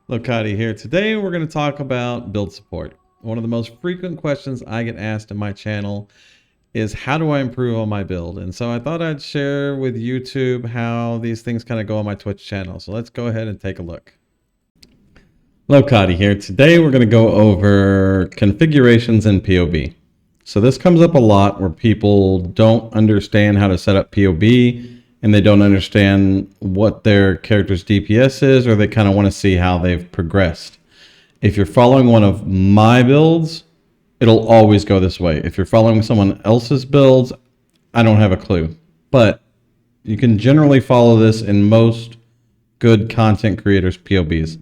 Lokati here. Today we're going to talk about build support. One of the most frequent questions I get asked in my channel is how do I improve on my build? And so I thought I'd share with YouTube how these things kind of go on my Twitch channel. So let's go ahead and take a look. Lokati here. Today we're going to go over configurations in POB. So this comes up a lot where people don't understand how to set up POB and they don't understand what their character's DPS is, or they kind of want to see how they've progressed. If you're following one of my builds, it'll always go this way. If you're following someone else's builds, I don't have a clue. But you can generally follow this in most good content creators' POBs.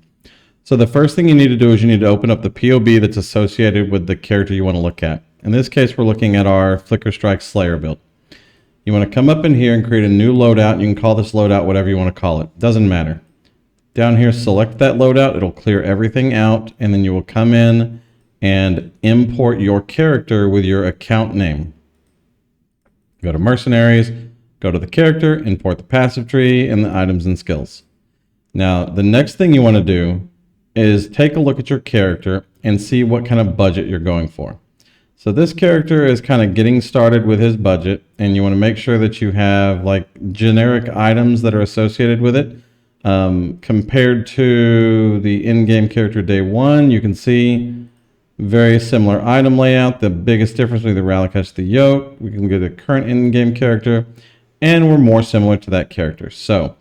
So the first thing you need to do is you need to open up the POB that's associated with the character you want to look at. In this case, we're looking at our Flicker Strike Slayer build. You want to come up in here and create a new loadout. You can call this loadout whatever you want to call it. Doesn't matter. Down here, select that loadout. It'll clear everything out, and then you will come in and import your character with your account name. Go to Mercenaries, go to the character, import the passive tree, and the items and skills. Now, the next thing you want to do is take a look at your character and see what kind of budget you're going for. So this character is kind of getting started with his budget, and you want to make sure that you have like generic items that are associated with it. Compared to the in-game character day one, you can see very similar item layout. The biggest difference between the Ralakesh, the Yoke, we can get a current in-game character, and we're more similar to that character. So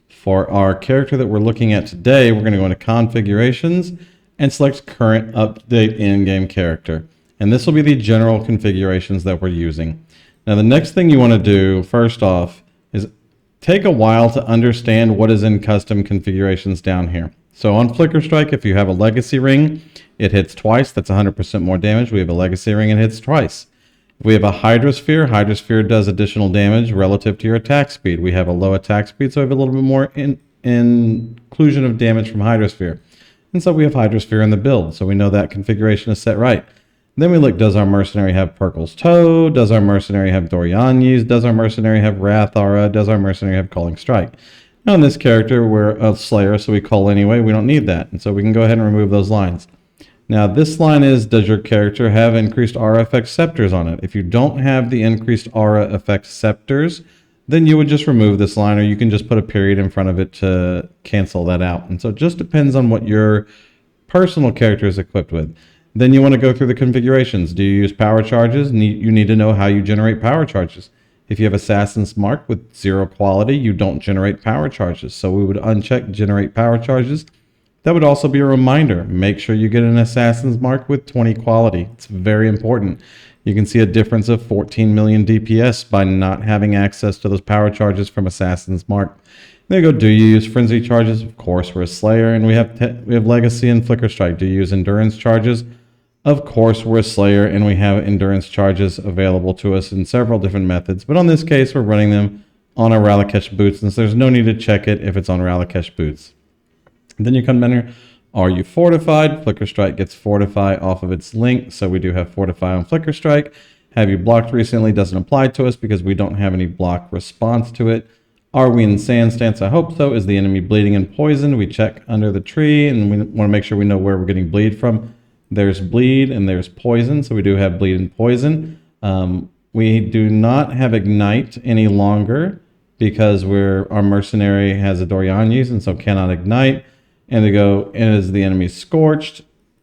for our character that we're looking at today, we're going to go into configurations and select current update in-game character. And this will be the general configurations that we're using. Now, the next thing you want to do, first off, is take a while to understand what is in custom configurations down here. So on Flicker Strike, if you have a legacy ring, it hits twice. That's 100% more damage. We have a legacy ring, it hits twice. If we have a Hydrosphere, Hydrosphere does additional damage relative to your attack speed. We have a low attack speed, so we have a little bit more inclusion of damage from Hydrosphere. And so we have Hydrosphere in the build, so we know that configuration is set right. Then we look, does our mercenary have Perkle's Toe? Does our mercenary have Dorianyes? Does our mercenary have Wrath Aura? Does our mercenary have Calling Strike? Now in this character, we're a Slayer, so we call anyway. We don't need that. And so we can go ahead and remove those lines. Now this line is, does your character have increased aura effect scepters on it? If you don't have the increased aura effect scepters, then you would just remove this line, or you can just put a period in front of it to cancel that out. And so it just depends on what your personal character is equipped with. Then you want to go through the configurations. Do you use power charges? You need to know how you generate power charges. If you have Assassin's Mark with 0 quality, you don't generate power charges. So we would uncheck generate power charges. That would also be a reminder. Make sure you get an Assassin's Mark with 20 quality. It's very important. You can see a difference of 14 million DPS by not having access to those power charges from Assassin's Mark. There you go. Do you use frenzy charges? Of course, we're a Slayer, and we have legacy and Flicker Strike. Do you use endurance charges? Of course, we're a Slayer, and we have endurance charges available to us in several different methods. But on this case, we're running them on our Ralakesh boots, and so there's no need to check it if it's on Ralakesh boots. And then you come down here. Are you fortified? Flicker Strike gets fortify off of its link, so we do have fortify on Flicker Strike. Have you blocked recently? Doesn't apply to us because we don't have any block response to it. Are we in Sand Stance? I hope so. Is the enemy bleeding and poisoned? We check under the tree, and we want to make sure we know where we're getting bleed from. There's bleed and there's poison, so we do have bleed and poison. We do not have ignite any longer because our mercenary has a Dorianyes and so cannot ignite. And they go, is the enemy scorched?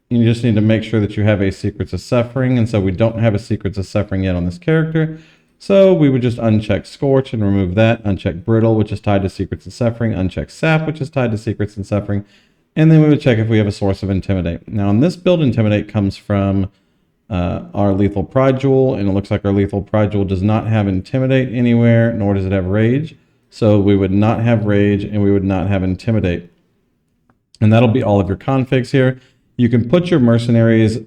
You just need to make sure that you have a Secrets of Suffering, and so we don't have a Secrets of Suffering yet on this character. So we would just uncheck Scorch and remove that, uncheck Brittle, which is tied to Secrets of Suffering, uncheck Sap, which is tied to Secrets and Suffering, and then we would check if we have a source of Intimidate. Now in this build, Intimidate comes from our Lethal Pride Jewel, and it looks like our Lethal Pride Jewel does not have Intimidate anywhere, nor does it have Rage. So we would not have Rage, and we would not have Intimidate. And that'll be all of your configs here. You can put your mercenaries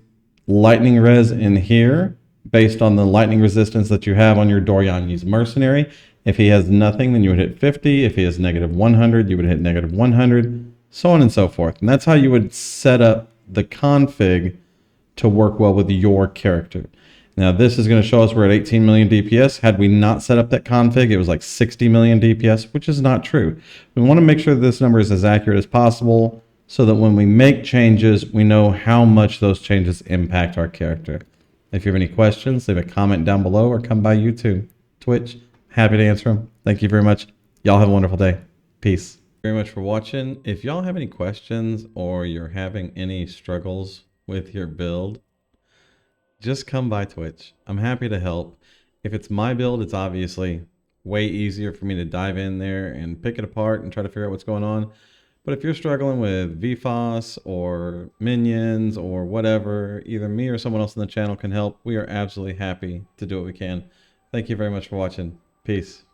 lightning res in here based on the lightning resistance that you have on your Dorianyes mercenary. If he has nothing, then you would hit 50. If he has negative 100, you would hit negative 100, so on and so forth. And that's how you would set up the config to work well with your character. Now this is going to show us we're at 18 million DPS. Had we not set up that config, it was like 60 million DPS, which is not true. We want to make sure that this number is as accurate as possible. so that when we make changes, we know how much those changes impact our character. If you have any questions, leave a comment down below or come by YouTube, Twitch. Happy to answer them. Thank you very much. Y'all have a wonderful day. Peace. Very much for watching. If y'all have any questions or you're having any struggles with your build, just come by Twitch. I'm happy to help. If it's my build, it's obviously way easier for me to dive in there and pick it apart and try to figure out what's going on. But if you're struggling with VFOS or minions or whatever, either me or someone else on the channel can help. We are absolutely happy to do what we can. Thank you very much for watching. Peace.